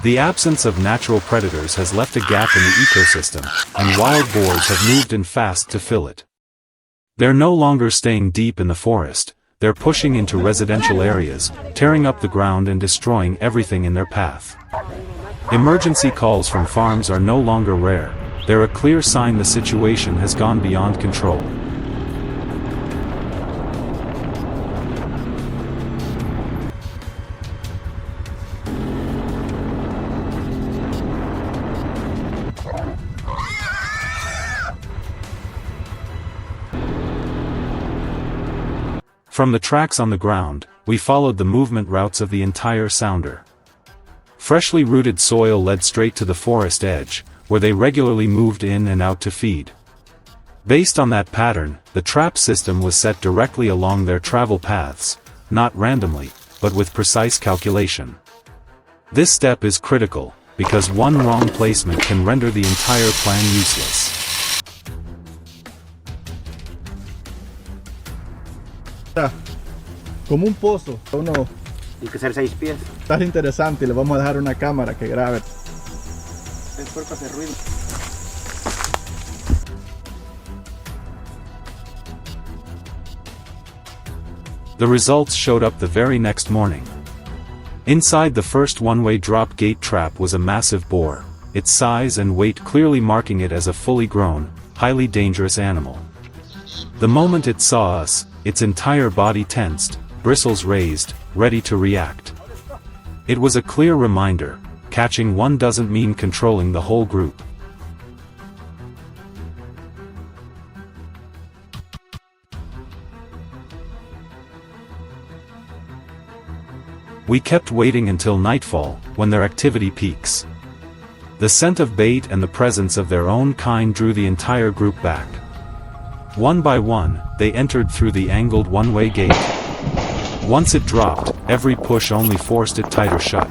The absence of natural predators has left a gap in the ecosystem, and wild boars have moved in fast to fill it. They're no longer staying deep in the forest, they're pushing into residential areas, tearing up the ground and destroying everything in their path. Emergency calls from farms are no longer rare, they're a clear sign the situation has gone beyond control. From the tracks on the ground, we followed the movement routes of the entire sounder. Freshly rooted soil led straight to the forest edge, where they regularly moved in and out to feed. Based on that pattern, the trap system was set directly along their travel paths, not randomly, but with precise calculation. This step is critical, because one wrong placement can render the entire plan useless. Como un pozo, uno. Hay que hacer 6 pies. Está interesante y le vamos a dejar una cámara que grabe. El puerco hace ruido. The results showed up the very next morning. Inside the first one-way drop gate trap was a massive boar, its size and weight clearly marking it as a fully grown, highly dangerous animal. The moment it saw us, its entire body tensed, bristles raised, ready to react. It was a clear reminder, catching one doesn't mean controlling the whole group. We kept waiting until nightfall, when their activity peaks. The scent of bait and the presence of their own kind drew the entire group back. One by one, they entered through the angled one-way gate. Once it dropped, every push only forced it tighter shut.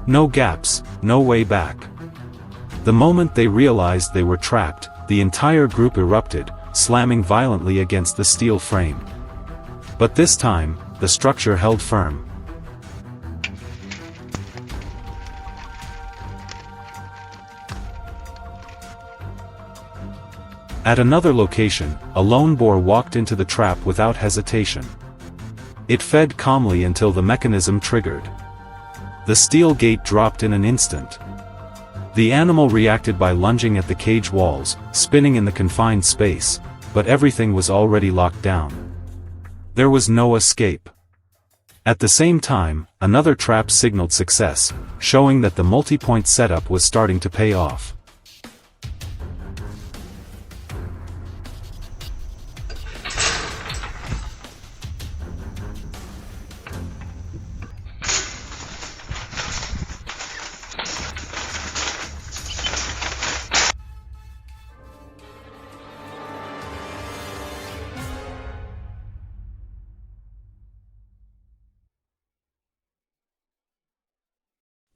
No gaps, no way back. The moment they realized they were trapped, the entire group erupted, slamming violently against the steel frame. But this time, the structure held firm. At another location, a lone boar walked into the trap without hesitation. It fed calmly until the mechanism triggered. The steel gate dropped in an instant. The animal reacted by lunging at the cage walls, spinning in the confined space, but everything was already locked down. There was no escape. At the same time, another trap signaled success, showing that the multi-point setup was starting to pay off.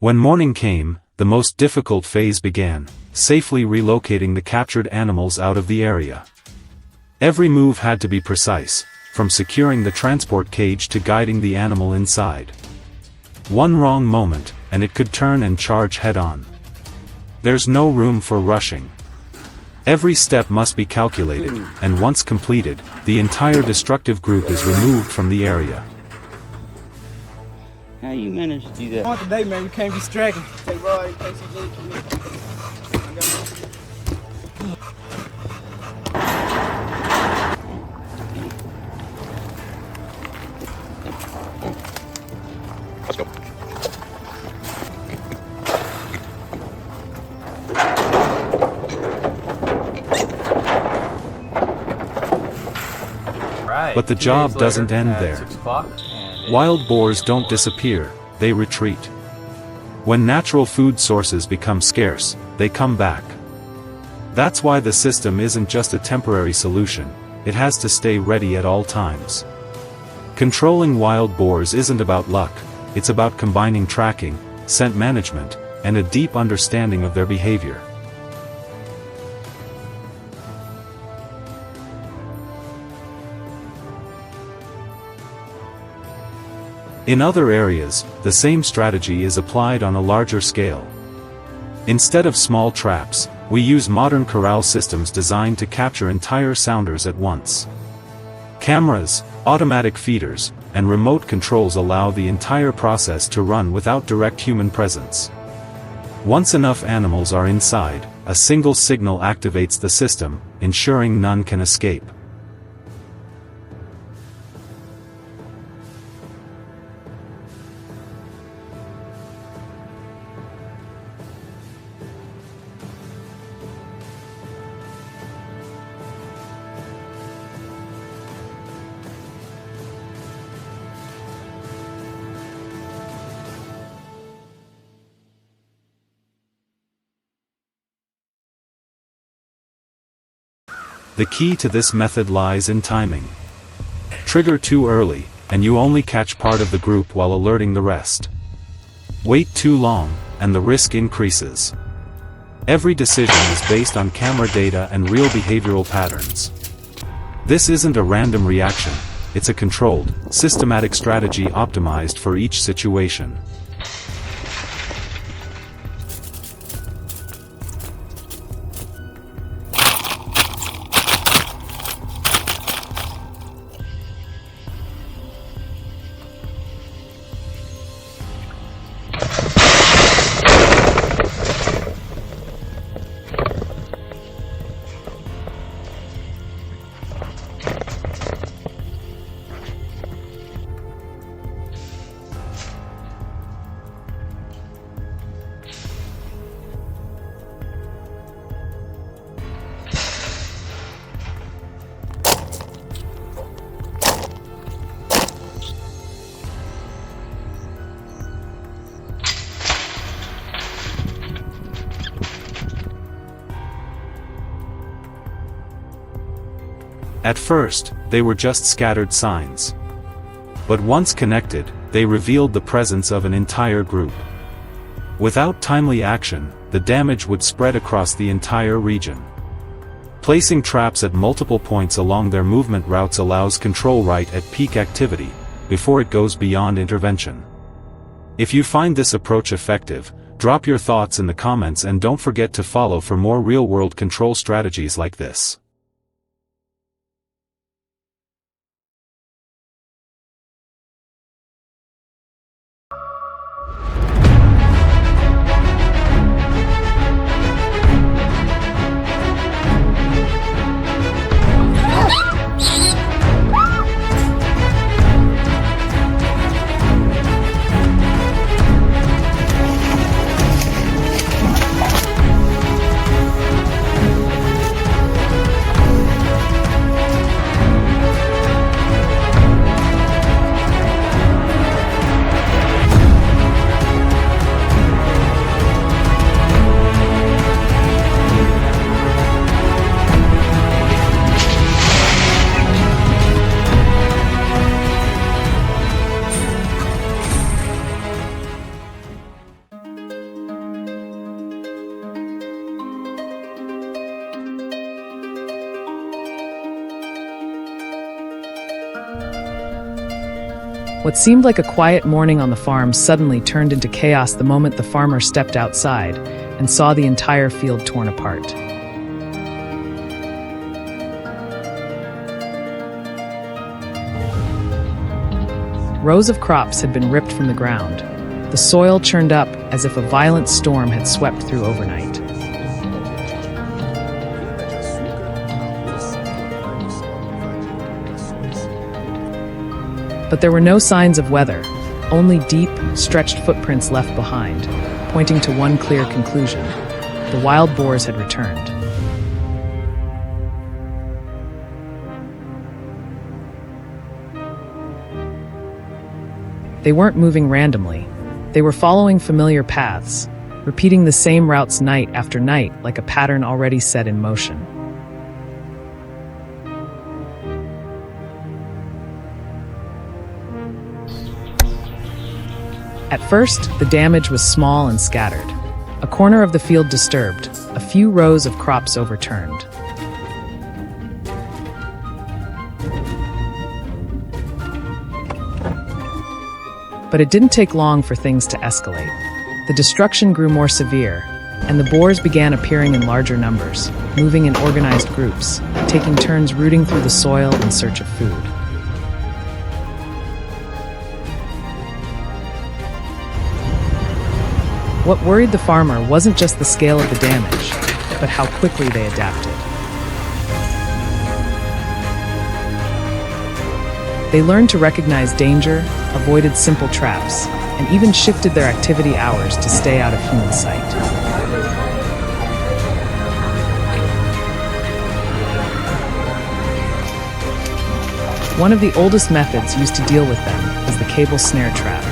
When morning came, the most difficult phase began, safely relocating the captured animals out of the area. Every move had to be precise, from securing the transport cage to guiding the animal inside. One wrong moment, and it could turn and charge head-on. There's no room for rushing. Every step must be calculated, and once completed, the entire destructive group is removed from the area. How you managed to do that? On today, man, you can't be straggling. Take Roy, take some Let's go. But the job doesn't end there. Wild boars don't disappear, they retreat. When natural food sources become scarce, they come back. That's why the system isn't just a temporary solution, it has to stay ready at all times. Controlling wild boars isn't about luck, it's about combining tracking, scent management, and a deep understanding of their behavior. In other areas, the same strategy is applied on a larger scale. Instead of small traps, we use modern corral systems designed to capture entire sounders at once. Cameras, automatic feeders, and remote controls allow the entire process to run without direct human presence. Once enough animals are inside, a single signal activates the system, ensuring none can escape. The key to this method lies in timing. Trigger too early, and you only catch part of the group while alerting the rest. Wait too long, and the risk increases. Every decision is based on camera data and real behavioral patterns. This isn't a random reaction, it's a controlled, systematic strategy optimized for each situation. At first, they were just scattered signs. But once connected, they revealed the presence of an entire group. Without timely action, the damage would spread across the entire region. Placing traps at multiple points along their movement routes allows control right at peak activity, before it goes beyond intervention. If you find this approach effective, drop your thoughts in the comments and don't forget to follow for more real-world control strategies like this. What seemed like a quiet morning on the farm suddenly turned into chaos the moment the farmer stepped outside and saw the entire field torn apart. Rows of crops had been ripped from the ground. The soil churned up as if a violent storm had swept through overnight. But there were no signs of weather, only deep, stretched footprints left behind, pointing to one clear conclusion: the wild boars had returned. They weren't moving randomly. They were following familiar paths, repeating the same routes night after night like a pattern already set in motion. At first, the damage was small and scattered. A corner of the field disturbed, a few rows of crops overturned. But it didn't take long for things to escalate. The destruction grew more severe, and the boars began appearing in larger numbers, moving in organized groups, taking turns rooting through the soil in search of food. What worried the farmer wasn't just the scale of the damage, but how quickly they adapted. They learned to recognize danger, avoided simple traps, and even shifted their activity hours to stay out of human sight. One of the oldest methods used to deal with them is the cable snare trap.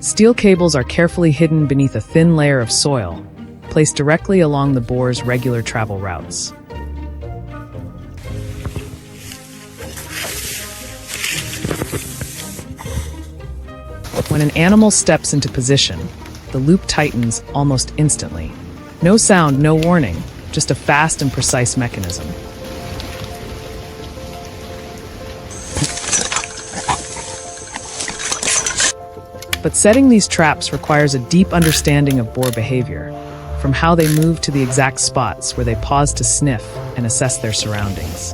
Steel cables are carefully hidden beneath a thin layer of soil, placed directly along the boar's regular travel routes. When an animal steps into position, the loop tightens almost instantly. No sound, no warning, just a fast and precise mechanism. But setting these traps requires a deep understanding of boar behavior, from how they move to the exact spots where they pause to sniff and assess their surroundings.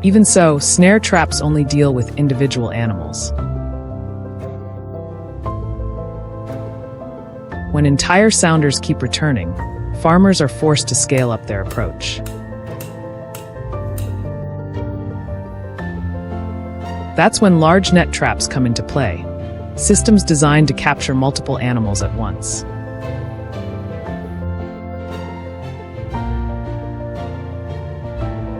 Even so, snare traps only deal with individual animals. When entire sounders keep returning, farmers are forced to scale up their approach. That's when large net traps come into play, systems designed to capture multiple animals at once.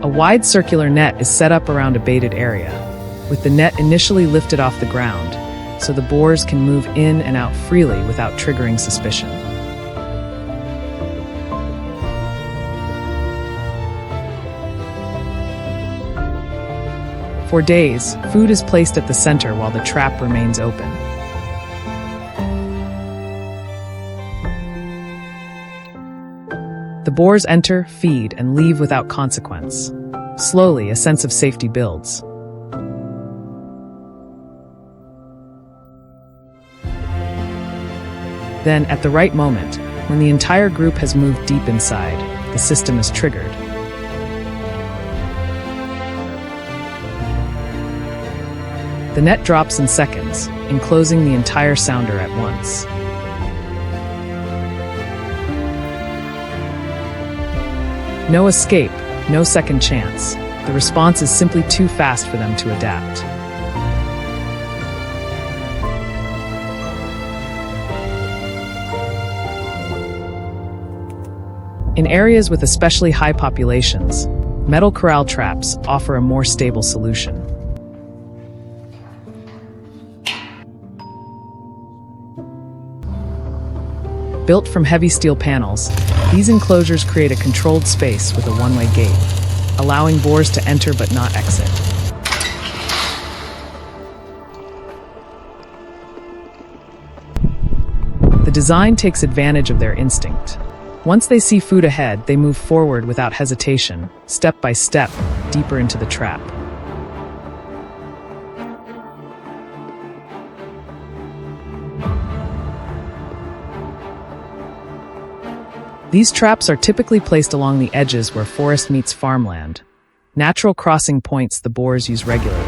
A wide circular net is set up around a baited area, with the net initially lifted off the ground, so the boars can move in and out freely without triggering suspicion. For days, food is placed at the center while the trap remains open. The boars enter, feed, and leave without consequence. Slowly, a sense of safety builds. Then, at the right moment, when the entire group has moved deep inside, the system is triggered. The net drops in seconds, enclosing the entire sounder at once. No escape, no second chance. The response is simply too fast for them to adapt. In areas with especially high populations, metal corral traps offer a more stable solution. Built from heavy steel panels, these enclosures create a controlled space with a one-way gate, allowing boars to enter but not exit. The design takes advantage of their instinct. Once they see food ahead, they move forward without hesitation, step by step, deeper into the trap. These traps are typically placed along the edges where forest meets farmland, natural crossing points the boars use regularly.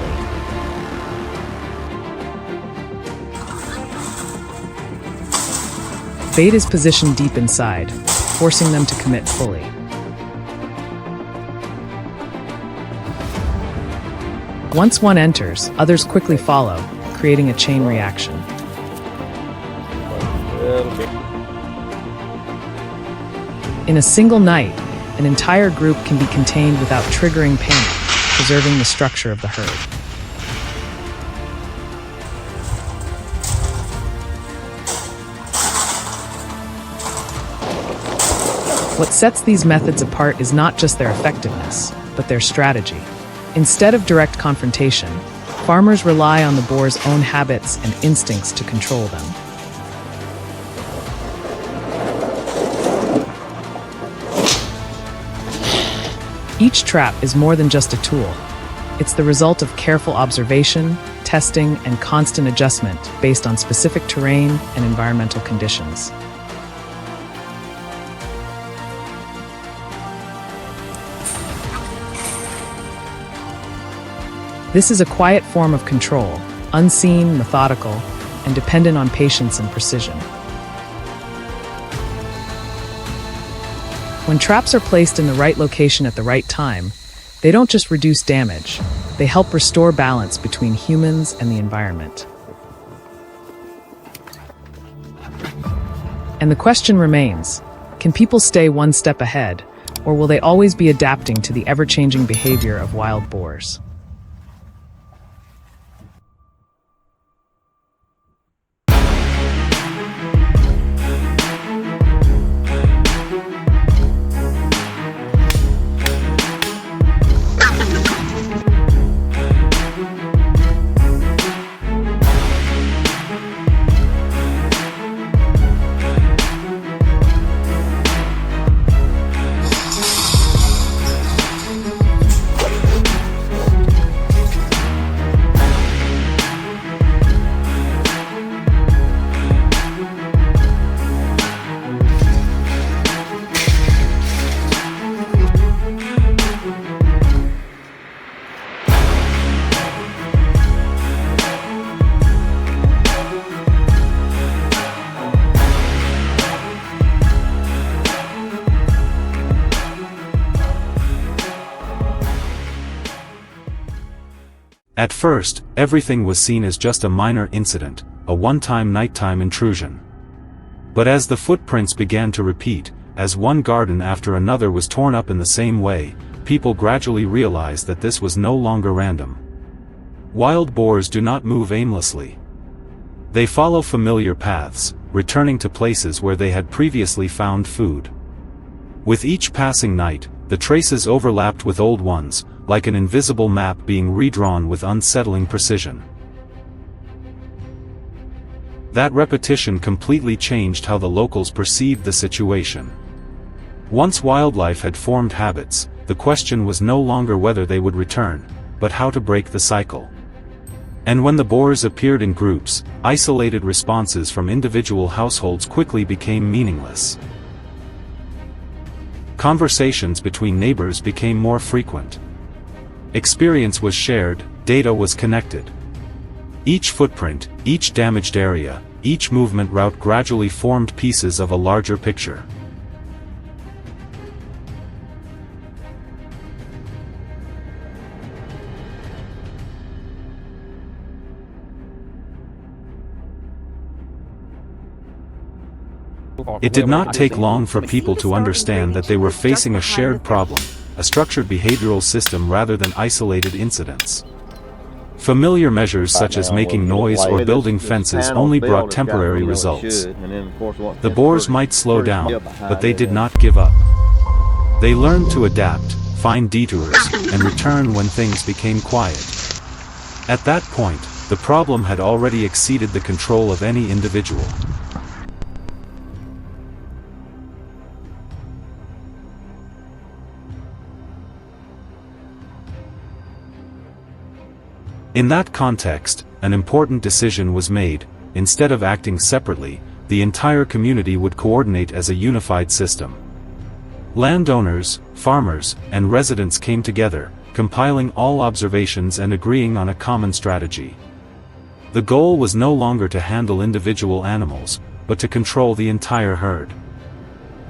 Bait is positioned deep inside, forcing them to commit fully. Once one enters, others quickly follow, creating a chain reaction. In a single night, an entire group can be contained without triggering panic, preserving the structure of the herd. What sets these methods apart is not just their effectiveness, but their strategy. Instead of direct confrontation, farmers rely on the boar's own habits and instincts to control them. Each trap is more than just a tool. It's the result of careful observation, testing, and constant adjustment based on specific terrain and environmental conditions. This is a quiet form of control, unseen, methodical, and dependent on patience and precision. When traps are placed in the right location at the right time, they don't just reduce damage, they help restore balance between humans and the environment. And the question remains, can people stay one step ahead, or will they always be adapting to the ever-changing behavior of wild boars? At first, everything was seen as just a minor incident, a one-time nighttime intrusion. But as the footprints began to repeat, as one garden after another was torn up in the same way, people gradually realized that this was no longer random. Wild boars do not move aimlessly. They follow familiar paths, returning to places where they had previously found food. With each passing night, the traces overlapped with old ones, like an invisible map being redrawn with unsettling precision. That repetition completely changed how the locals perceived the situation. Once wildlife had formed habits, the question was no longer whether they would return, but how to break the cycle. And when the boars appeared in groups, isolated responses from individual households quickly became meaningless. Conversations between neighbors became more frequent. Experience was shared, data was connected. Each footprint, each damaged area, each movement route gradually formed pieces of a larger picture. It did not take long for people to understand that they were facing a shared problem, a structured behavioral system rather than isolated incidents. Familiar measures such as making noise or building fences only brought temporary results. The boars might slow down, but they did not give up. They learned to adapt, find detours, and return when things became quiet. At that point, the problem had already exceeded the control of any individual. In that context, an important decision was made. Instead of acting separately, the entire community would coordinate as a unified system. Landowners, farmers, and residents came together, compiling all observations and agreeing on a common strategy. The goal was no longer to handle individual animals, but to control the entire herd.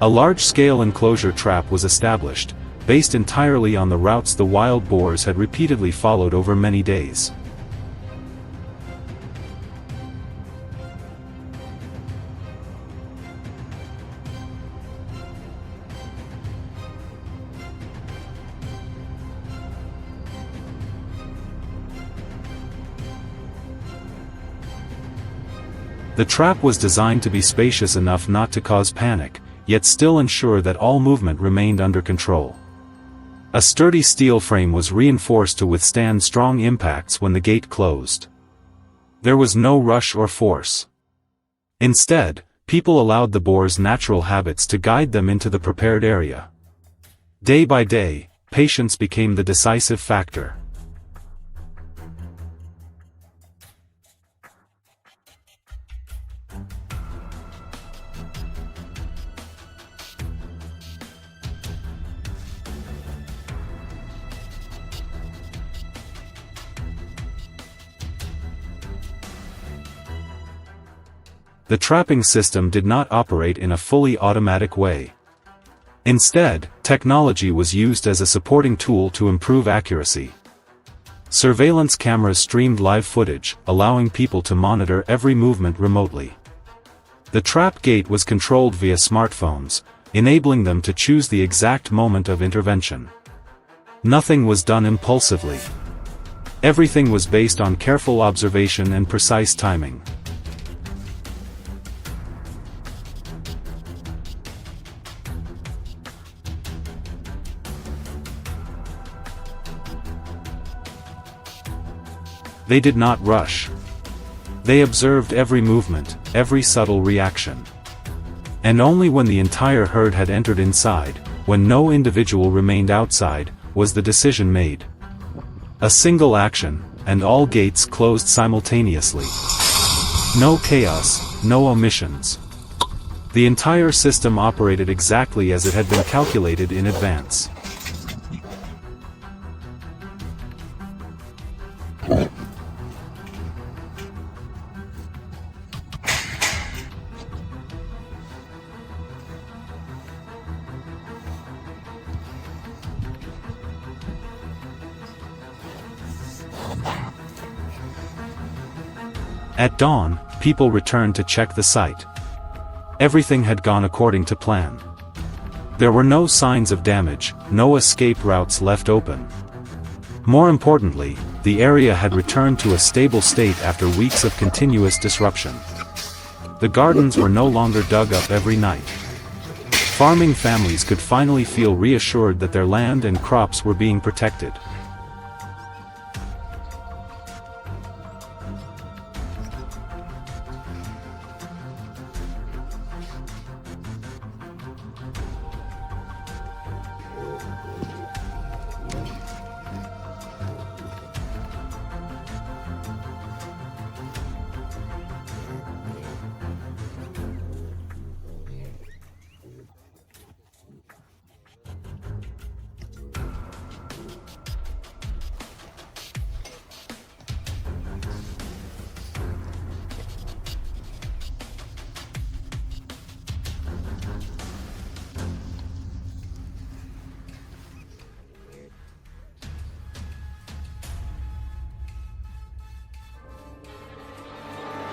A large-scale enclosure trap was established, based entirely on the routes the wild boars had repeatedly followed over many days. The trap was designed to be spacious enough not to cause panic, yet still ensure that all movement remained under control. A sturdy steel frame was reinforced to withstand strong impacts when the gate closed. There was no rush or force. Instead, people allowed the boars' natural habits to guide them into the prepared area. Day by day, patience became the decisive factor. The trapping system did not operate in a fully automatic way. Instead, technology was used as a supporting tool to improve accuracy. Surveillance cameras streamed live footage, allowing people to monitor every movement remotely. The trap gate was controlled via smartphones, enabling them to choose the exact moment of intervention. Nothing was done impulsively. Everything was based on careful observation and precise timing. They did not rush. They observed every movement, every subtle reaction. And only when the entire herd had entered inside, when no individual remained outside, was the decision made. A single action, and all gates closed simultaneously. No chaos, no omissions. The entire system operated exactly as it had been calculated in advance. At dawn, people returned to check the site. Everything had gone according to plan. There were no signs of damage, no escape routes left open. More importantly, the area had returned to a stable state after weeks of continuous disruption. The gardens were no longer dug up every night. Farming families could finally feel reassured that their land and crops were being protected.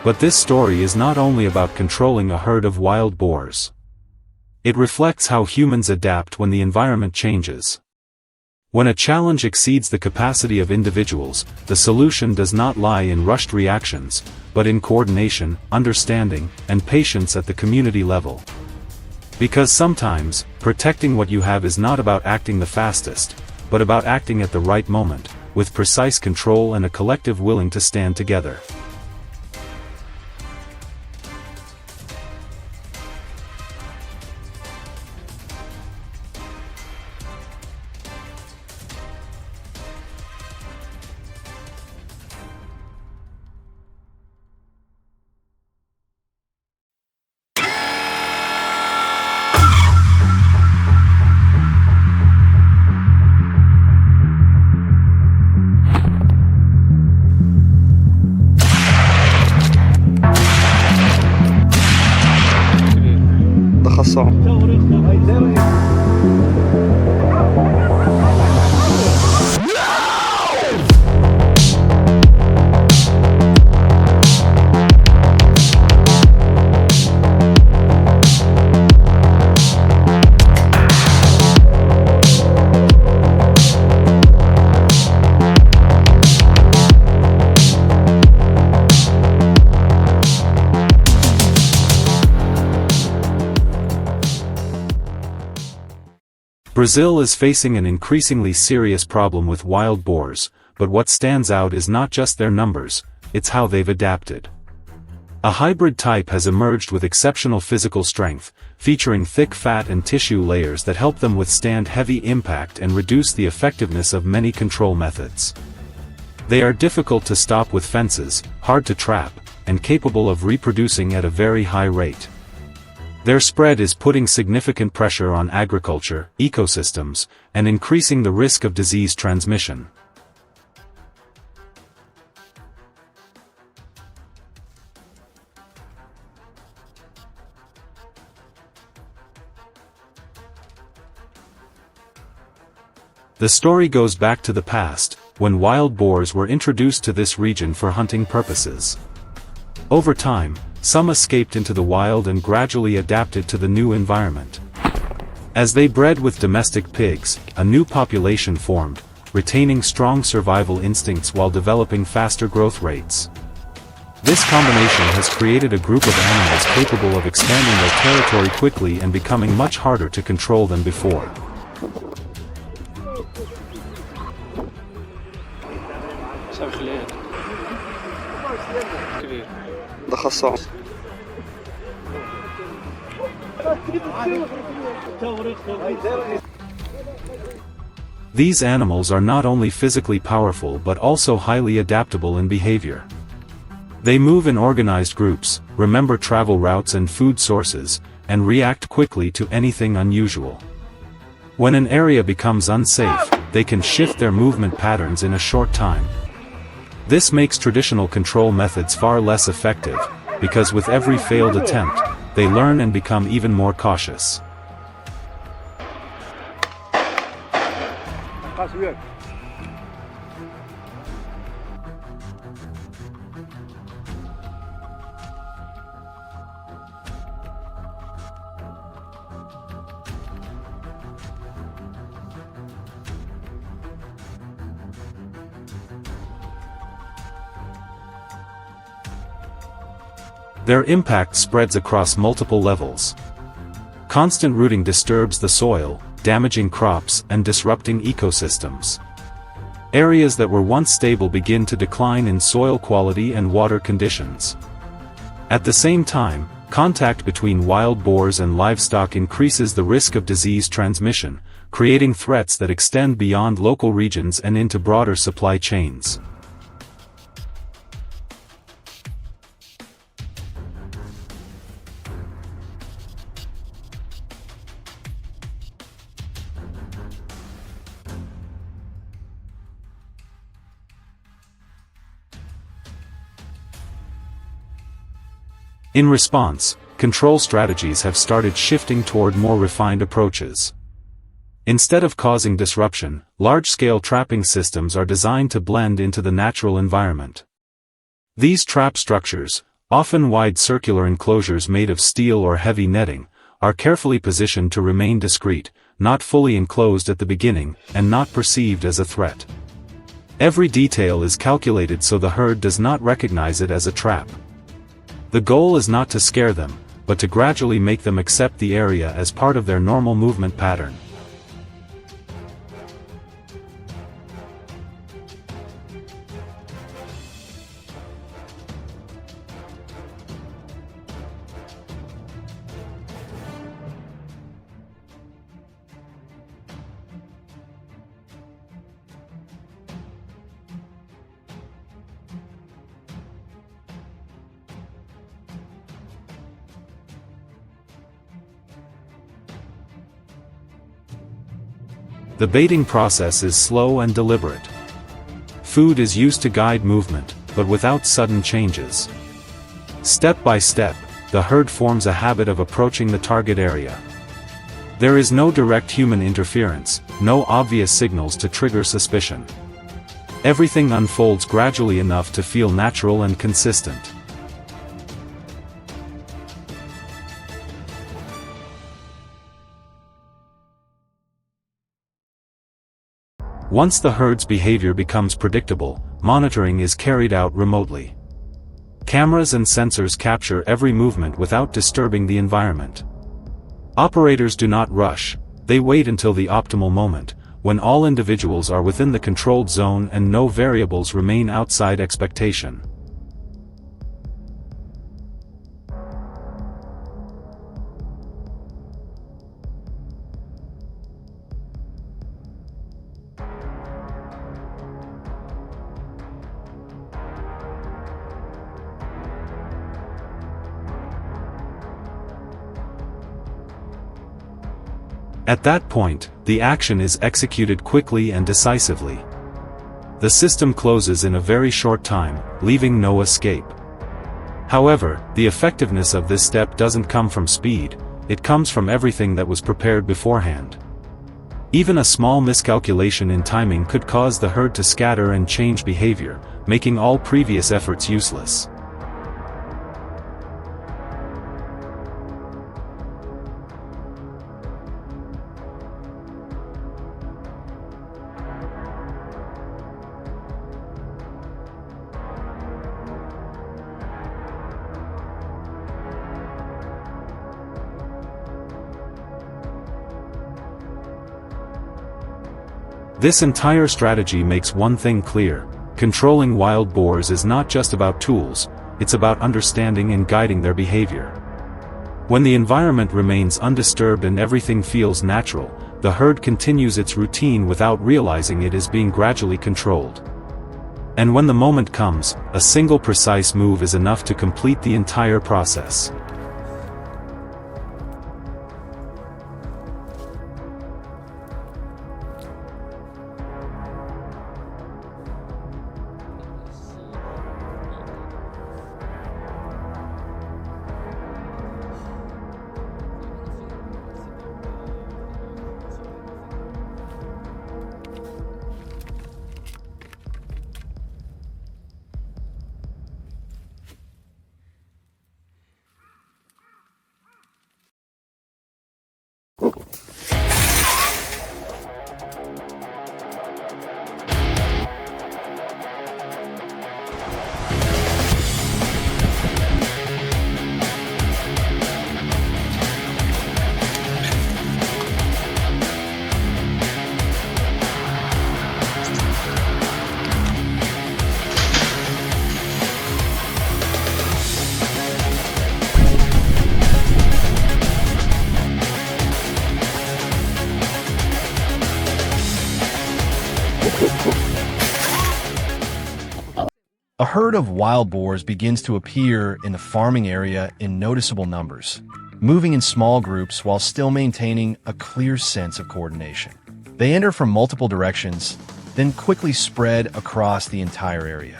But this story is not only about controlling a herd of wild boars. It reflects how humans adapt when the environment changes. When a challenge exceeds the capacity of individuals, the solution does not lie in rushed reactions, but in coordination, understanding, and patience at the community level. Because sometimes, protecting what you have is not about acting the fastest, but about acting at the right moment, with precise control and a collective willing to stand together. Brazil is facing an increasingly serious problem with wild boars, but what stands out is not just their numbers, it's how they've adapted. A hybrid type has emerged with exceptional physical strength, featuring thick fat and tissue layers that help them withstand heavy impact and reduce the effectiveness of many control methods. They are difficult to stop with fences, hard to trap, and capable of reproducing at a very high rate. Their spread is putting significant pressure on agriculture, ecosystems, and increasing the risk of disease transmission. The story goes back to the past, when wild boars were introduced to this region for hunting purposes. Over time, some escaped into the wild and gradually adapted to the new environment. As they bred with domestic pigs, a new population formed, retaining strong survival instincts while developing faster growth rates. This combination has created a group of animals capable of expanding their territory quickly and becoming much harder to control than before. These animals are not only physically powerful but also highly adaptable in behavior. They move in organized groups, remember travel routes and food sources, and react quickly to anything unusual. When an area becomes unsafe, they can shift their movement patterns in a short time. This makes traditional control methods far less effective, because with every failed attempt, they learn and become even more cautious. Their impact spreads across multiple levels. Constant rooting disturbs the soil, damaging crops and disrupting ecosystems. Areas that were once stable begin to decline in soil quality and water conditions. At the same time, contact between wild boars and livestock increases the risk of disease transmission, creating threats that extend beyond local regions and into broader supply chains. In response, control strategies have started shifting toward more refined approaches. Instead of causing disruption, large-scale trapping systems are designed to blend into the natural environment. These trap structures, often wide circular enclosures made of steel or heavy netting, are carefully positioned to remain discreet, not fully enclosed at the beginning, and not perceived as a threat. Every detail is calculated so the herd does not recognize it as a trap. The goal is not to scare them, but to gradually make them accept the area as part of their normal movement pattern. The baiting process is slow and deliberate. Food is used to guide movement, but without sudden changes. Step by step, the herd forms a habit of approaching the target area. There is no direct human interference, no obvious signals to trigger suspicion. Everything unfolds gradually enough to feel natural and consistent. Once the herd's behavior becomes predictable, monitoring is carried out remotely. Cameras and sensors capture every movement without disturbing the environment. Operators do not rush, they wait until the optimal moment, when all individuals are within the controlled zone and no variables remain outside expectation. At that point, the action is executed quickly and decisively. The system closes in a very short time, leaving no escape. However, the effectiveness of this step doesn't come from speed, it comes from everything that was prepared beforehand. Even a small miscalculation in timing could cause the herd to scatter and change behavior, making all previous efforts useless. This entire strategy makes one thing clear: controlling wild boars is not just about tools, it's about understanding and guiding their behavior. When the environment remains undisturbed and everything feels natural, the herd continues its routine without realizing it is being gradually controlled. And when the moment comes, a single precise move is enough to complete the entire process. A herd of wild boars begins to appear in the farming area in noticeable numbers, moving in small groups while still maintaining a clear sense of coordination. They enter from multiple directions, then quickly spread across the entire area.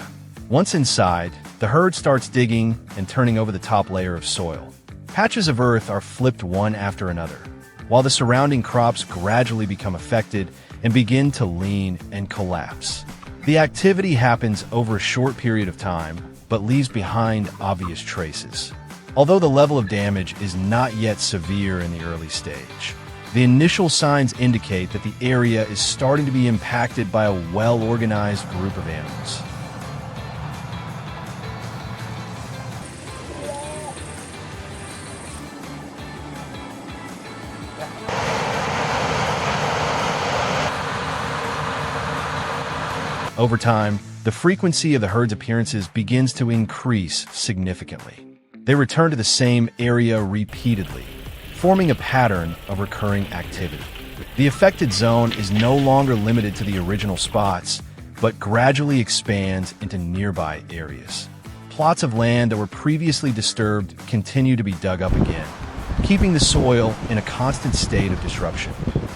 Once inside, the herd starts digging and turning over the top layer of soil. Patches of earth are flipped one after another, while the surrounding crops gradually become affected and begin to lean and collapse. The activity happens over a short period of time, but leaves behind obvious traces. Although the level of damage is not yet severe in the early stage, the initial signs indicate that the area is starting to be impacted by a well-organized group of animals. Over time, the frequency of the herd's appearances begins to increase significantly. They return to the same area repeatedly, forming a pattern of recurring activity. The affected zone is no longer limited to the original spots, but gradually expands into nearby areas. Plots of land that were previously disturbed continue to be dug up again, keeping the soil in a constant state of disruption.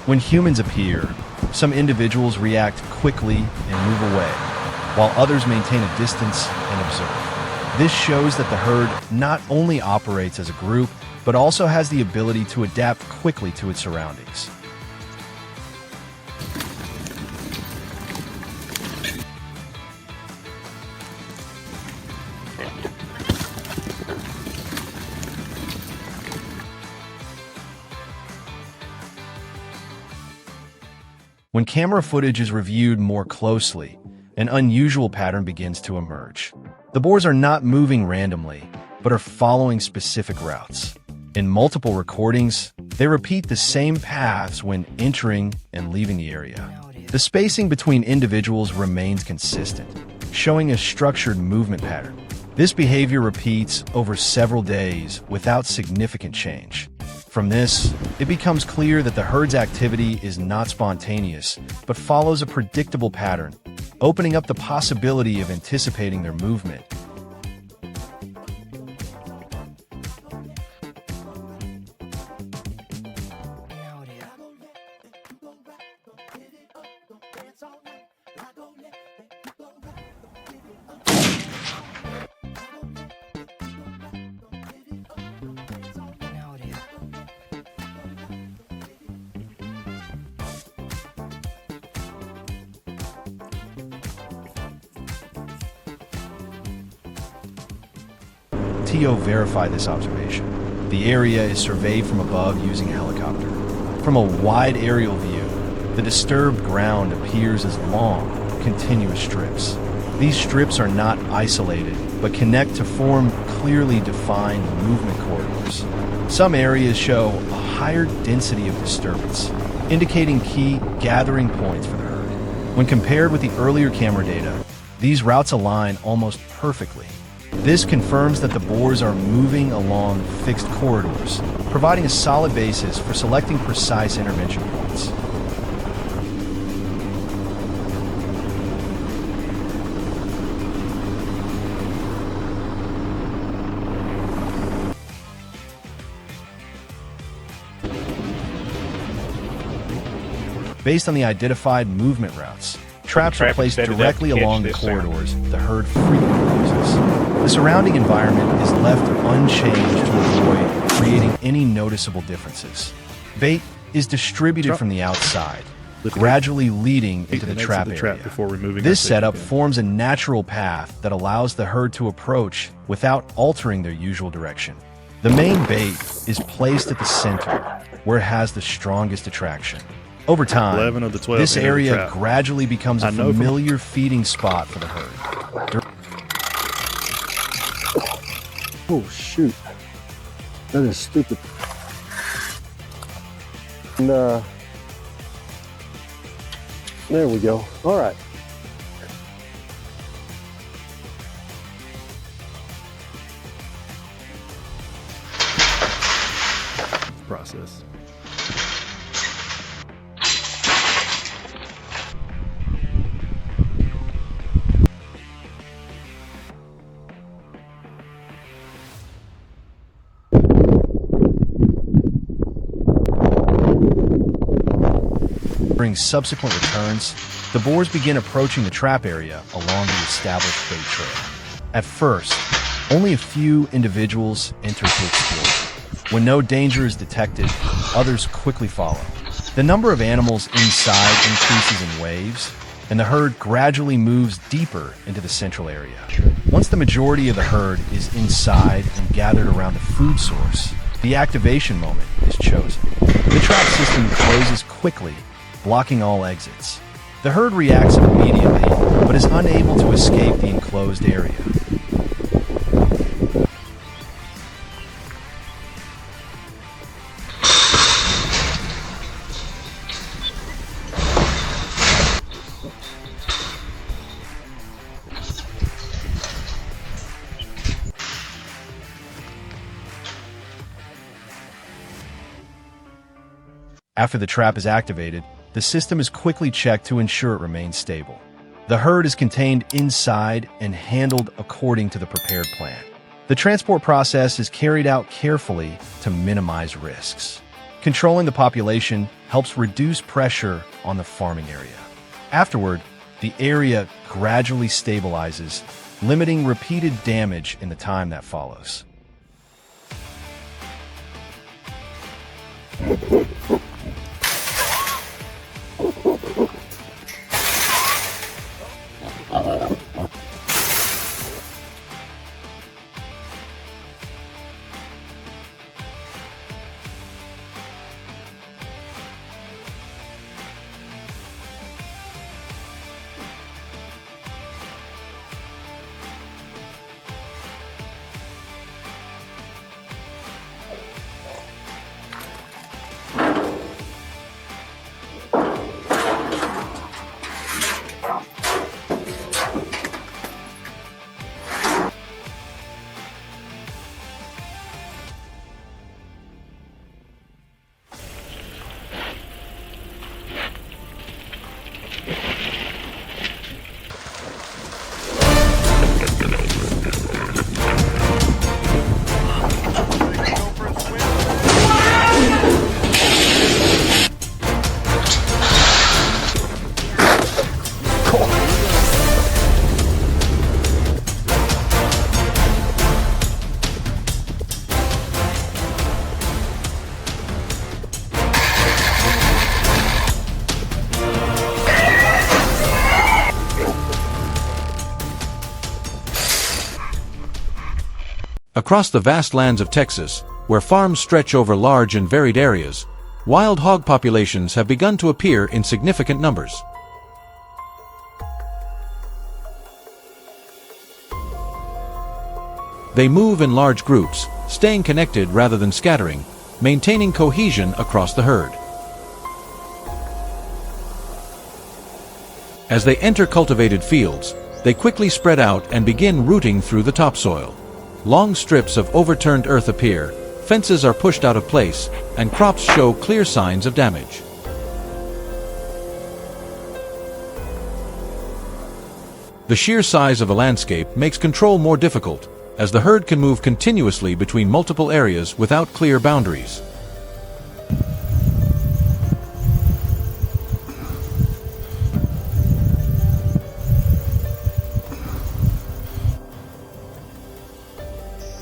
When humans appear, some individuals react quickly and move away, while others maintain a distance and observe. This shows that the herd not only operates as a group, but also has the ability to adapt quickly to its surroundings. When camera footage is reviewed more closely, an unusual pattern begins to emerge. The boars are not moving randomly, but are following specific routes. In multiple recordings, they repeat the same paths when entering and leaving the area. The spacing between individuals remains consistent, showing a structured movement pattern. This behavior repeats over several days without significant change. From this, it becomes clear that the herd's activity is not spontaneous, but follows a predictable pattern, opening up the possibility of anticipating their movement. Now it is. TO verified this observation. The area is surveyed from above using a helicopter. From a wide aerial view, the disturbed ground appears as long, continuous strips. These strips are not isolated, but connect to form clearly defined movement corridors. Some areas show a higher density of disturbance, indicating key gathering points for the herd. When compared with the earlier camera data, these routes align almost perfectly. This confirms that the boars are moving along fixed corridors, providing a solid basis for selecting precise intervention points. Based on the identified movement routes, traps are placed directly along the corridors the herd frequently uses. The surrounding environment is left unchanged to avoid creating any noticeable differences. Bait is distributed from the outside, gradually leading into the trap area. This setup forms a natural path that allows the herd to approach without altering their usual direction. The main bait is placed at the center, where it has the strongest attraction. Over time, 11 of the 12 this entered the area trap. gradually becomes a I know from- familiar feeding spot for the herd. Oh, shoot. That is stupid. And, there we go. All right. Process. During subsequent returns, the boars begin approaching the trap area along the established bait trail. At first, only a few individuals enter to explore. When no danger is detected, others quickly follow. The number of animals inside increases in waves, and the herd gradually moves deeper into the central area. Once the majority of the herd is inside and gathered around the food source, the activation moment is chosen. The trap system closes quickly, blocking all exits. The herd reacts immediately, but is unable to escape the enclosed area. After the trap is activated, the system is quickly checked to ensure it remains stable. The herd is contained inside and handled according to the prepared plan. The transport process is carried out carefully to minimize risks. Controlling the population helps reduce pressure on the farming area. Afterward, the area gradually stabilizes, limiting repeated damage in the time that follows. Across the vast lands of Texas, where farms stretch over large and varied areas, wild hog populations have begun to appear in significant numbers. They move in large groups, staying connected rather than scattering, maintaining cohesion across the herd. As they enter cultivated fields, they quickly spread out and begin rooting through the topsoil. Long strips of overturned earth appear, fences are pushed out of place, and crops show clear signs of damage. The sheer size of a landscape makes control more difficult, as the herd can move continuously between multiple areas without clear boundaries.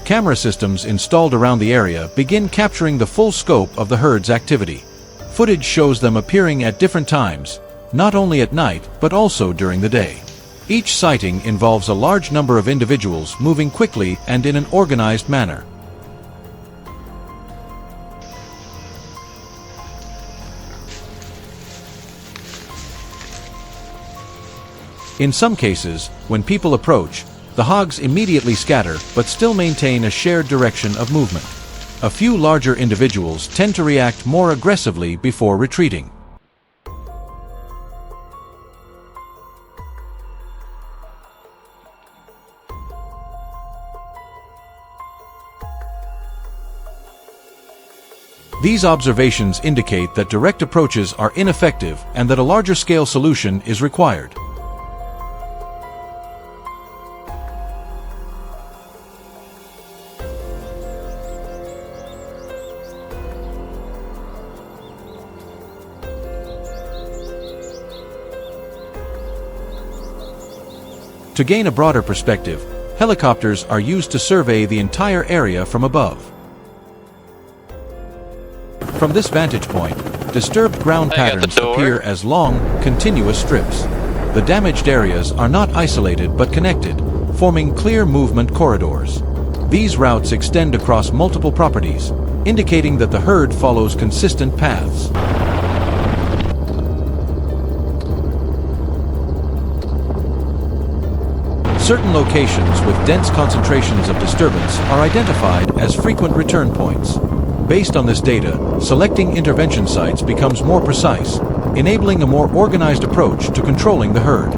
Camera systems installed around the area begin capturing the full scope of the herd's activity. Footage shows them appearing at different times, not only at night but also during the day. Each sighting involves a large number of individuals moving quickly and in an organized manner. In some cases, when people approach, the hogs immediately scatter but still maintain a shared direction of movement. A few larger individuals tend to react more aggressively before retreating. These observations indicate that direct approaches are ineffective and that a larger-scale solution is required. To gain a broader perspective, helicopters are used to survey the entire area from above. From this vantage point, disturbed ground patterns appear as long, continuous strips. The damaged areas are not isolated but connected, forming clear movement corridors. These routes extend across multiple properties, indicating that the herd follows consistent paths. Certain locations with dense concentrations of disturbance are identified as frequent return points. Based on this data, selecting intervention sites becomes more precise, enabling a more organized approach to controlling the herd.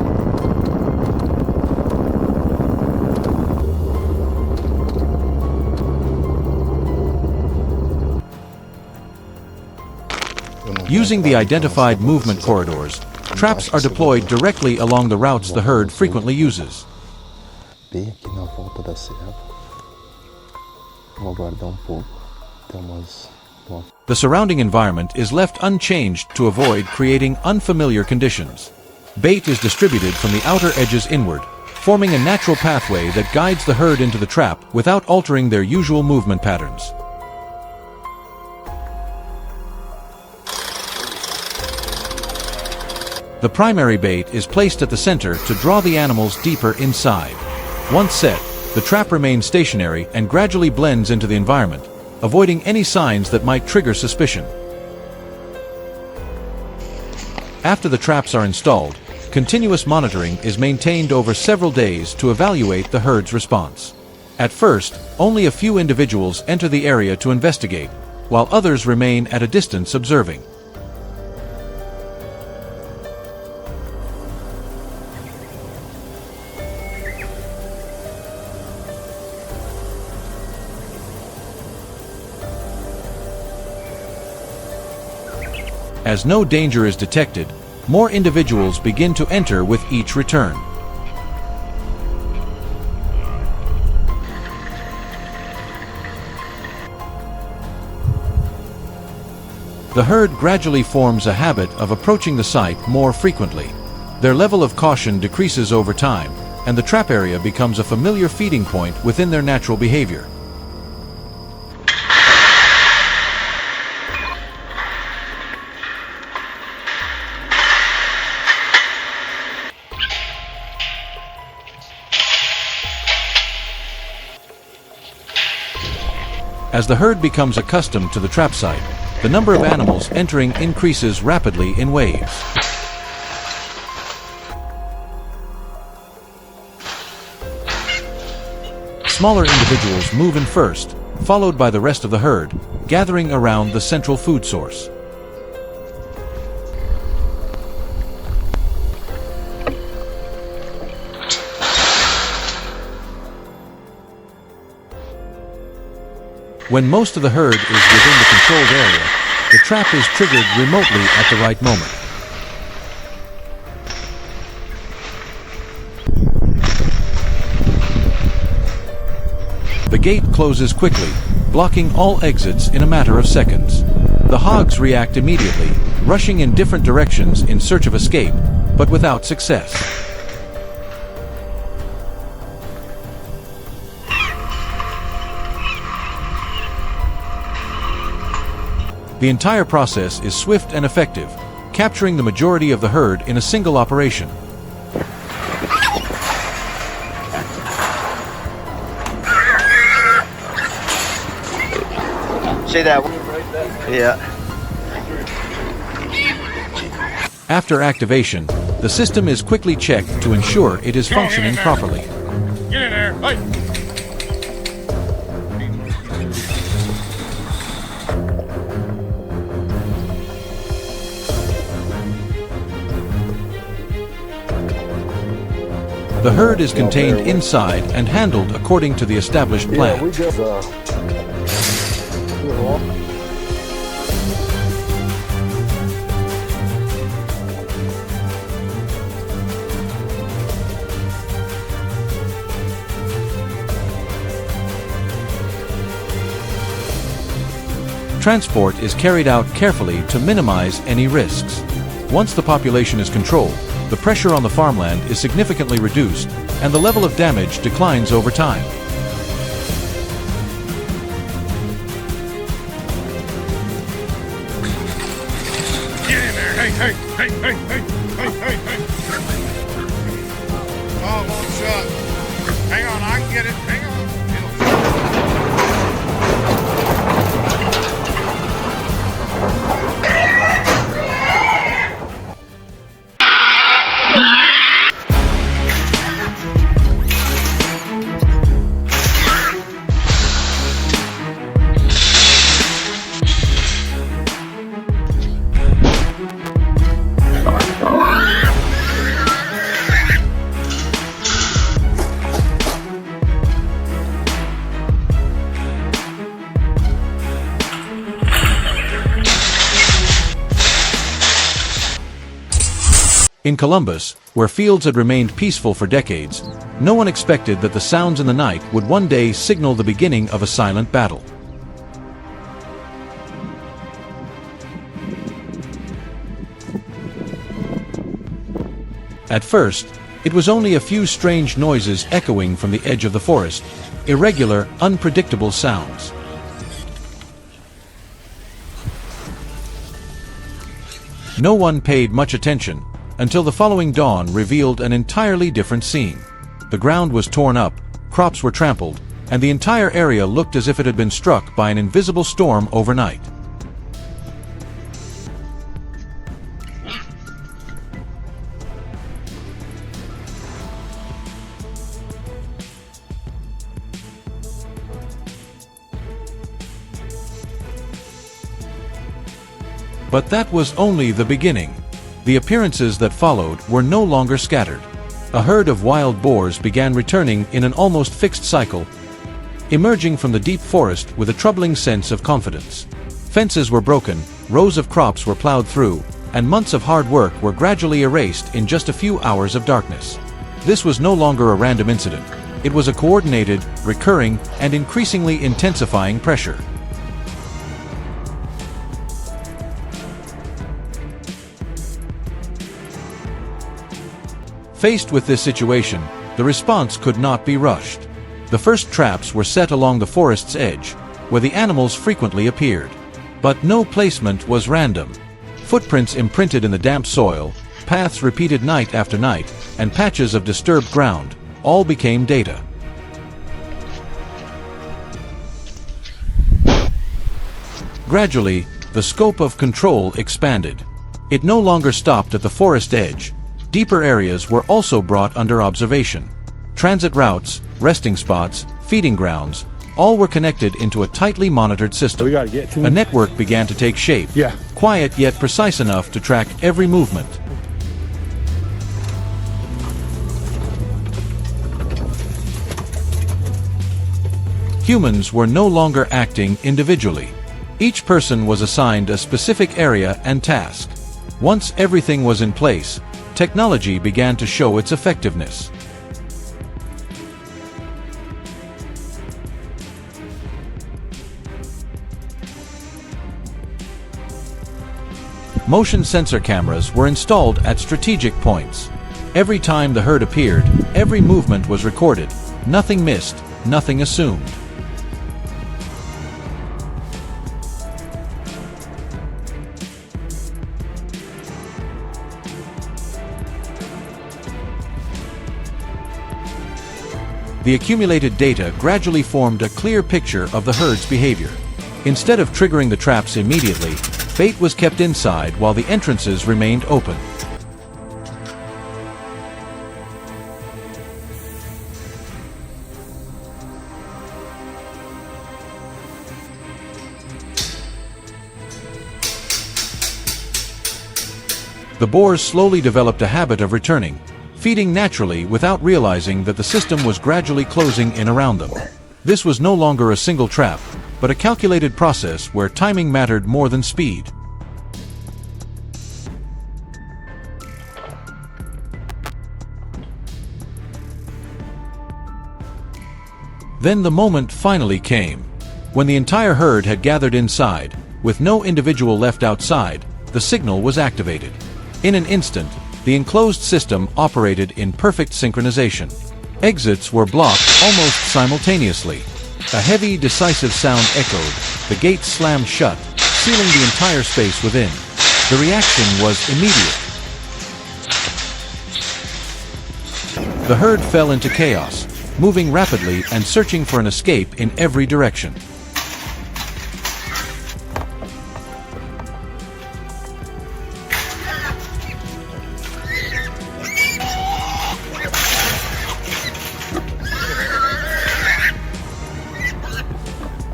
Using the identified movement corridors, traps are deployed directly along the routes the herd frequently uses. Bem aqui na volta da serra. Vou aguardar pouco. The surrounding environment is left unchanged to avoid creating unfamiliar conditions. Bait is distributed from the outer edges inward, forming a natural pathway that guides the herd into the trap without altering their usual movement patterns. The primary bait is placed at the center to draw the animals deeper inside. Once set, the trap remains stationary and gradually blends into the environment, avoiding any signs that might trigger suspicion. After the traps are installed, continuous monitoring is maintained over several days to evaluate the herd's response. At first, only a few individuals enter the area to investigate, while others remain at a distance observing. As no danger is detected, more individuals begin to enter with each return. The herd gradually forms a habit of approaching the site more frequently. Their level of caution decreases over time, and the trap area becomes a familiar feeding point within their natural behavior. As the herd becomes accustomed to the trap site, the number of animals entering increases rapidly in waves. Smaller individuals move in first, followed by the rest of the herd, gathering around the central food source. When most of the herd is within the controlled area, the trap is triggered remotely at the right moment. The gate closes quickly, blocking all exits in a matter of seconds. The hogs react immediately, rushing in different directions in search of escape, but without success. The entire process is swift and effective, capturing the majority of the herd in a single operation. Say that one. Yeah. After activation, the system is quickly checked to ensure it is functioning properly. Get in there. Hey. The herd is contained inside and handled according to the established plan. Transport is carried out carefully to minimize any risks. Once the population is controlled, the pressure on the farmland is significantly reduced, and the level of damage declines over time. Get in there. Hey, hey, hey, hey, hey, hey, hey, hey. Oh, long shot. Hang on, I can get it. Hang on. In Columbus, where fields had remained peaceful for decades, no one expected that the sounds in the night would one day signal the beginning of a silent battle. At first, it was only a few strange noises echoing from the edge of the forest, irregular, unpredictable sounds. No one paid much attention, until the following dawn revealed an entirely different scene. The ground was torn up, crops were trampled, and the entire area looked as if it had been struck by an invisible storm overnight. But that was only the beginning. The appearances that followed were no longer scattered. A herd of wild boars began returning in an almost fixed cycle, emerging from the deep forest with a troubling sense of confidence. Fences were broken, rows of crops were plowed through, and months of hard work were gradually erased in just a few hours of darkness. This was no longer a random incident. It was a coordinated, recurring, and increasingly intensifying pressure. Faced with this situation, the response could not be rushed. The first traps were set along the forest's edge, where the animals frequently appeared. But no placement was random. Footprints imprinted in the damp soil, paths repeated night after night, and patches of disturbed ground, all became data. Gradually, the scope of control expanded. It no longer stopped at the forest edge. Deeper areas were also brought under observation. Transit routes, resting spots, feeding grounds, all were connected into a tightly monitored system. A network began to take shape, quiet yet precise enough to track every movement. Humans were no longer acting individually. Each person was assigned a specific area and task. Once everything was in place, technology began to show its effectiveness. Motion sensor cameras were installed at strategic points. Every time the herd appeared, every movement was recorded. Nothing missed, nothing assumed. The accumulated data gradually formed a clear picture of the herd's behavior. Instead of triggering the traps immediately, bait was kept inside while the entrances remained open. The boars slowly developed a habit of returning, feeding naturally without realizing that the system was gradually closing in around them. This was no longer a single trap, but a calculated process where timing mattered more than speed. Then the moment finally came. When the entire herd had gathered inside, with no individual left outside, the signal was activated. In an instant, the enclosed system operated in perfect synchronization. Exits were blocked almost simultaneously. A heavy, decisive sound echoed. The gates slammed shut, sealing the entire space within. The reaction was immediate. The herd fell into chaos, moving rapidly and searching for an escape in every direction.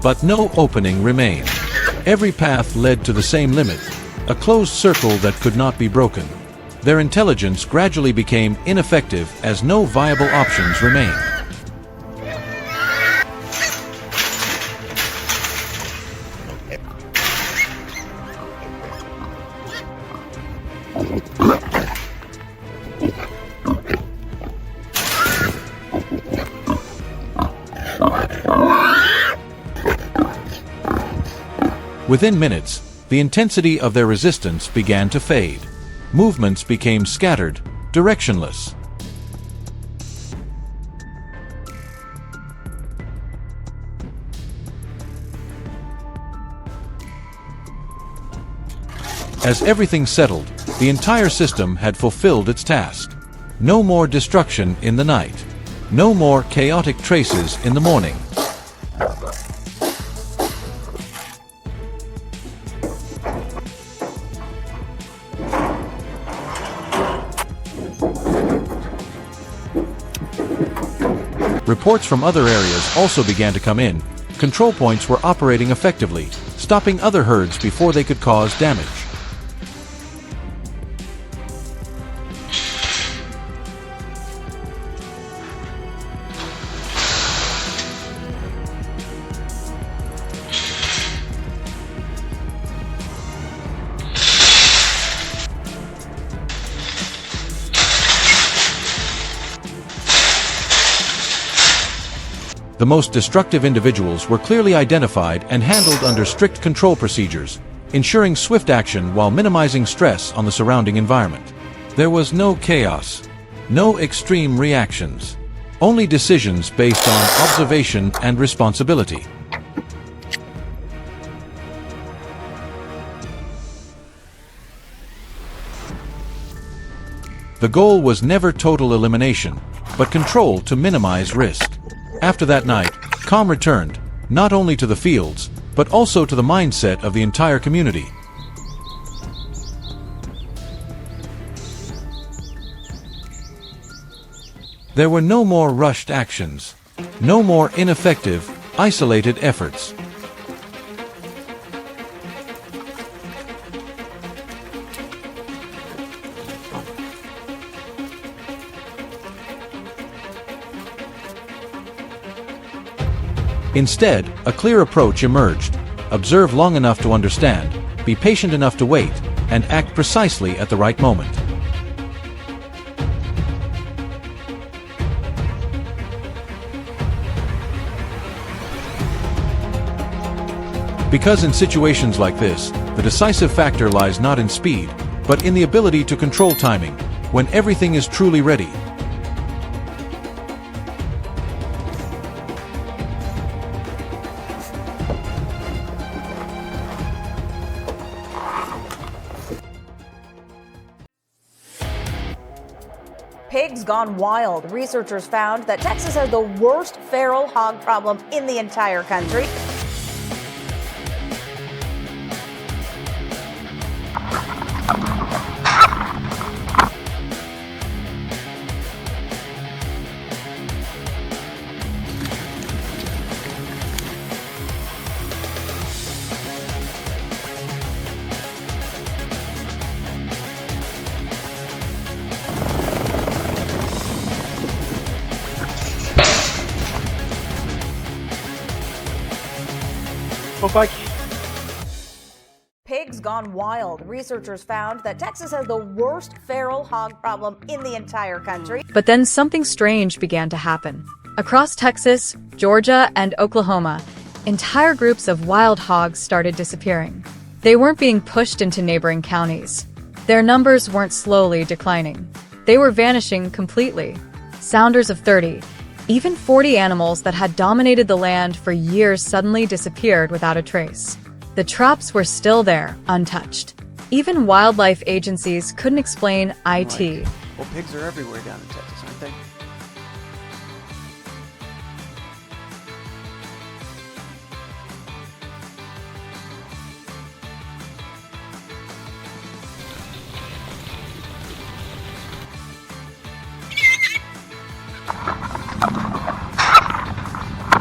But no opening remained. Every path led to the same limit, a closed circle that could not be broken. Their intelligence gradually became ineffective as no viable options remained. Within minutes, the intensity of their resistance began to fade. Movements became scattered, directionless. As everything settled, the entire system had fulfilled its task. No more destruction in the night. No more chaotic traces in the morning. Reports from other areas also began to come in. Control points were operating effectively, stopping other herds before they could cause damage. The most destructive individuals were clearly identified and handled under strict control procedures, ensuring swift action while minimizing stress on the surrounding environment. There was no chaos, no extreme reactions, only decisions based on observation and responsibility. The goal was never total elimination, but control to minimize risk. After that night, calm returned, not only to the fields, but but also to the mindset of the entire community. There were no more rushed actions, no more ineffective, isolated efforts. Instead, a clear approach emerged. Observe long enough to understand, be patient enough to wait, and act precisely at the right moment. Because in situations like this, the decisive factor lies not in speed, but in the ability to control timing, when everything is truly ready. Pigs gone wild. Researchers found that Texas has the worst feral hog problem in the entire country. Pigs gone wild. Researchers found that Texas has the worst feral hog problem in the entire country. But then something strange began to happen. Across Texas, Georgia, and Oklahoma, entire groups of wild hogs started disappearing. They weren't being pushed into neighboring counties. Their numbers weren't slowly declining. They were vanishing completely. Sounders of 30, even 40 animals that had dominated the land for years suddenly disappeared without a trace. The traps were still there, untouched. Even wildlife agencies couldn't explain it. Well, pigs are everywhere down in Texas, aren't they?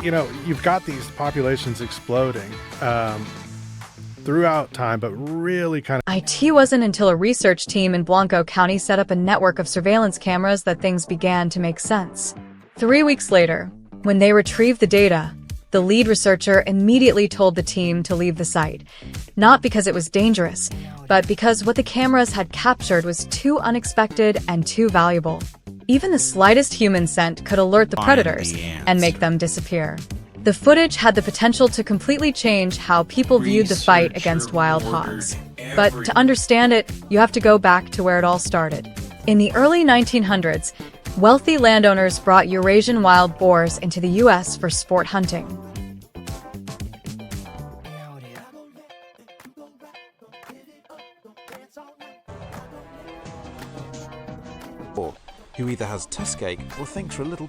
You know, you've got these populations exploding throughout time, but really kind of... It wasn't until a research team in Blanco County set up a network of surveillance cameras that things began to make sense. 3 weeks later, when they retrieved the data, the lead researcher immediately told the team to leave the site. Not because it was dangerous, but because what the cameras had captured was too unexpected and too valuable. Even the slightest human scent could alert the predators and make them disappear. The footage had the potential to completely change how people viewed the fight against wild hogs. But to understand it, you have to go back to where it all started. In the early 1900s, wealthy landowners brought Eurasian wild boars into the U.S. for sport hunting. Who either has tuscache or thinks for a little...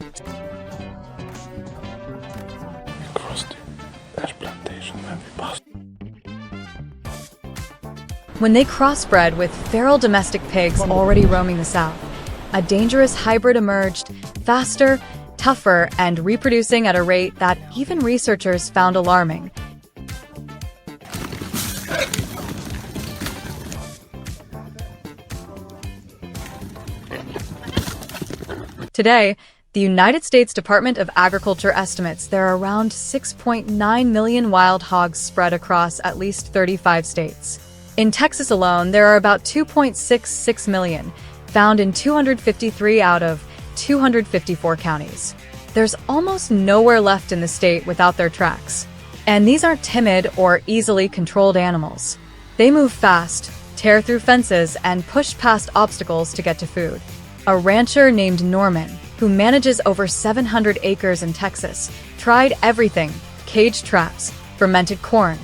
When they crossbred with feral domestic pigs already roaming the South, a dangerous hybrid emerged, faster, tougher, and reproducing at a rate that even researchers found alarming. Today, the United States Department of Agriculture estimates there are around 6.9 million wild hogs spread across at least 35 states. In Texas alone, there are about 2.66 million, found in 253 out of 254 counties. There's almost nowhere left in the state without their tracks. And these aren't timid or easily controlled animals. They move fast, tear through fences, and push past obstacles to get to food. A rancher named Norman, who manages over 700 acres in Texas, tried everything: cage traps, fermented corn,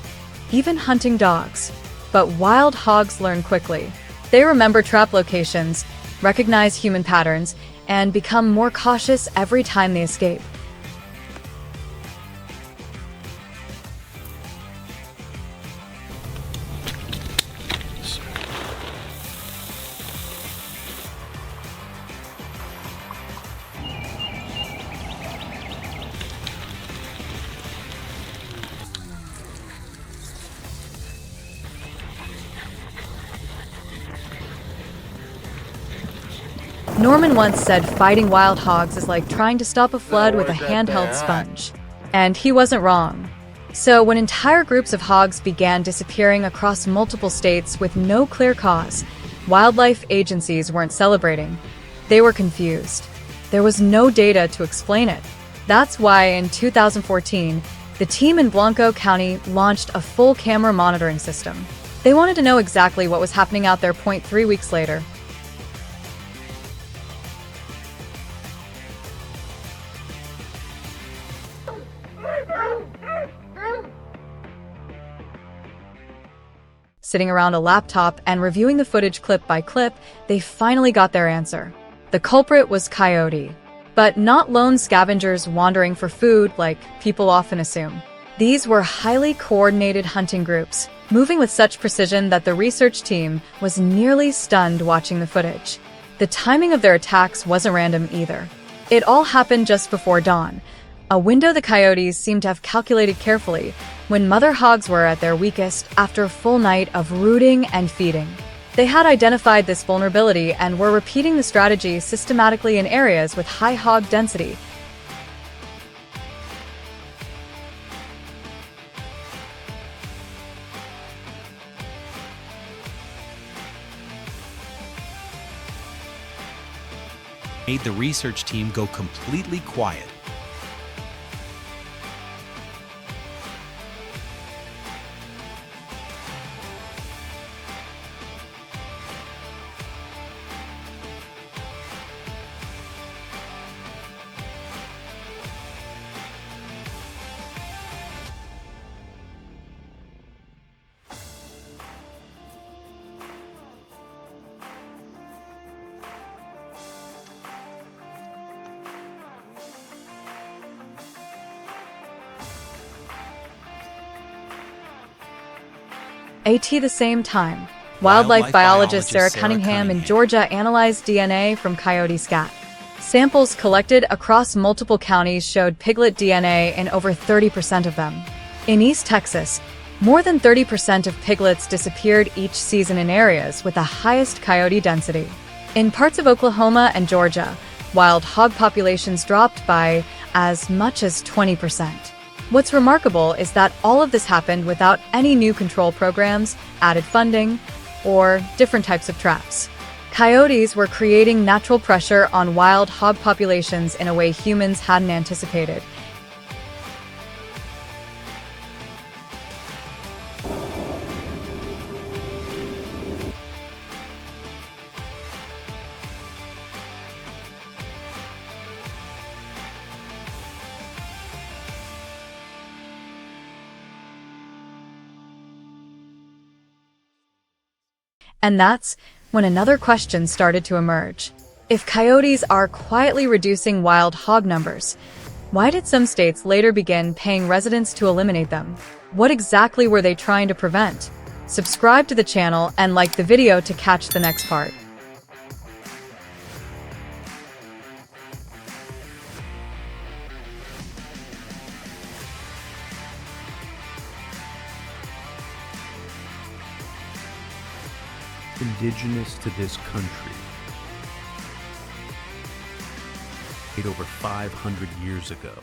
even hunting dogs. But wild hogs learn quickly. They remember trap locations, recognize human patterns, and become more cautious every time they escape. Norman once said fighting wild hogs is like trying to stop a flood with a handheld sponge. And he wasn't wrong. So when entire groups of hogs began disappearing across multiple states with no clear cause, wildlife agencies weren't celebrating. They were confused. There was no data to explain it. That's why in 2014, the team in Blanco County launched a full camera monitoring system. They wanted to know exactly what was happening out there 3 weeks later. Sitting around a laptop and reviewing the footage clip by clip, they finally got their answer. The culprit was coyote, but not lone scavengers wandering for food like people often assume. These were highly coordinated hunting groups, moving with such precision that the research team was nearly stunned watching the footage. The timing of their attacks wasn't random either. It all happened just before dawn, a window the coyotes seemed to have calculated carefully, when mother hogs were at their weakest after a full night of rooting and feeding. They had identified this vulnerability and were repeating the strategy systematically in areas with high hog density. Made the research team go completely quiet. At the same time, wildlife biologist Sarah Cunningham in Georgia analyzed DNA from coyote scat. Samples collected across multiple counties showed piglet DNA in over 30% of them. In East Texas, more than 30% of piglets disappeared each season in areas with the highest coyote density. In parts of Oklahoma and Georgia, wild hog populations dropped by as much as 20%. What's remarkable is that all of this happened without any new control programs, added funding, or different types of traps. Coyotes were creating natural pressure on wild hog populations in a way humans hadn't anticipated. And that's when another question started to emerge. If coyotes are quietly reducing wild hog numbers, why did some states later begin paying residents to eliminate them? What exactly were they trying to prevent? Subscribe to the channel and like the video to catch the next part. Indigenous to this country over 500 years ago.